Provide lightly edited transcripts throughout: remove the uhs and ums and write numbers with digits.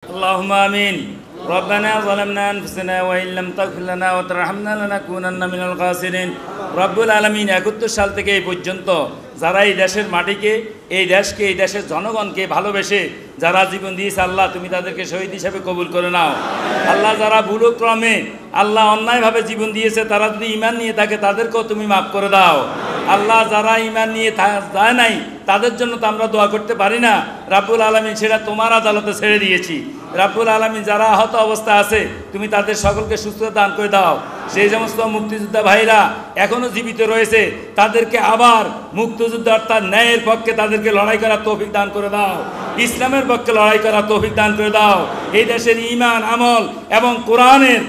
اللهم آمين. ربنا ظلمنا أنفسنا وإن لم تغفر لنا وترحمنا لنكونن من الخاسرين. রব্বুল আলামিন ৭১ সাল থেকে এই পর্যন্ত যারা এই দেশের মাটিকে, এই দেশকে, এই দেশের জনগণকে ভালোবেসে যারা জীবন দিয়েছে, আল্লাহ তুমি তাদেরকে শহীদ হিসেবে কবুল করে নাও। আল্লাহ যারা ভুলক্রমে আল্লাহ অন্যায়ভাবে জীবন দিয়েছে, তারা যদি ঈমান নিয়ে থাকে তাদেরকেও তুমি মাফ করে দাও। আল্লাহ যারা ঈমান নিয়ে যায় নাই তাদের জন্য তো আমরা দোয়া করতে পারি না। রাব্বুল আলামিন সেটা তোমার আদালতে ছেড়ে দিয়েছি। রাব্বুল আলামিন যারা আহত অবস্থা আছে তুমি তাদের সকলকে সুস্থতা দান করে দাও। সেই সমস্ত মুক্তিযোদ্ধা ভাইরা এখনও জীবিত রয়েছে, তাদেরকে আবার মুক্তিযুদ্ধ অর্থাৎ ন্যায়ের পক্ষে তাদেরকে লড়াই করার তৌফিক দান করে দাও। ইসলামের পক্ষে লড়াই করার তৌফিক দান করে দাও। এই দেশের ঈমান, আমল এবং কোরআনের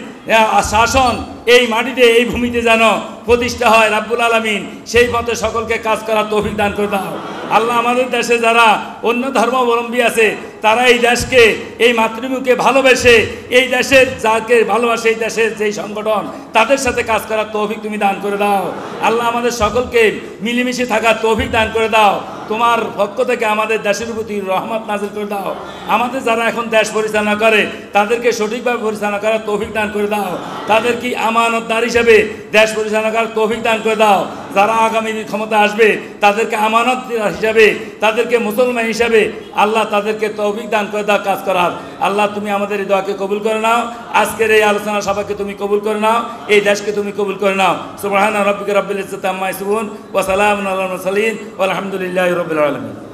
শাসন এই মাটিতে, এই ভূমিতে যেন প্রতিষ্ঠা হয়। রাব্বুল আলামিন সেই পথে সকলকে কাজ করার তৌফিক দান করে দাও। আল্লাহ আমাদের দেশে যারা অন্য ধর্মাবলম্বী আছে তারা এই দেশকে, এই মাতৃভূমিকে ভালোবেসে, এই দেশের যাকে ভালোবাসে, এই দেশের যেই সংগঠন তাদের সাথে কাজ করার তৌফিক তুমি দান করে দাও। আল্লাহ আমাদের সকলকে মিলেমিশে থাকার তৌফিক দান করে দাও। তোমার পক্ষ থেকে আমাদের দেশের প্রতি রহমত নাযিল করে দাও। আমাদের যারা এখন দেশ পরিচালনা করে তাদেরকে সঠিকভাবে পরিচালনা করার তৌফিক দান করে দাও। তাদেরকে আমানতদার হিসেবে দেশ পরিচালনা করার তৌফিক দান করে দাও। যারা আগামী ক্ষমতা আসবে তাদেরকে আমানত হিসাবে, তাদেরকে মুসলমান হিসাবে আল্লাহ তাদেরকে তৌফিক দান করে দাও কাজ করার। আল্লাহ তুমি আমাদের এই দোয়াকে কবুল করে নাও। আজকের এই আলোচনা সভাকে তুমি কবুল করে নাও। এই দেশকে তুমি কবুল করে নাও। সুবহানা রাব্বিকা রাব্বিল ইজ্জাতি আম্মা ইয়াসিফুন ওয়া সালামুন আলাল মুরসালিন ওয়া আলহামদুলিল্লাহি রাব্বিল আলামিন।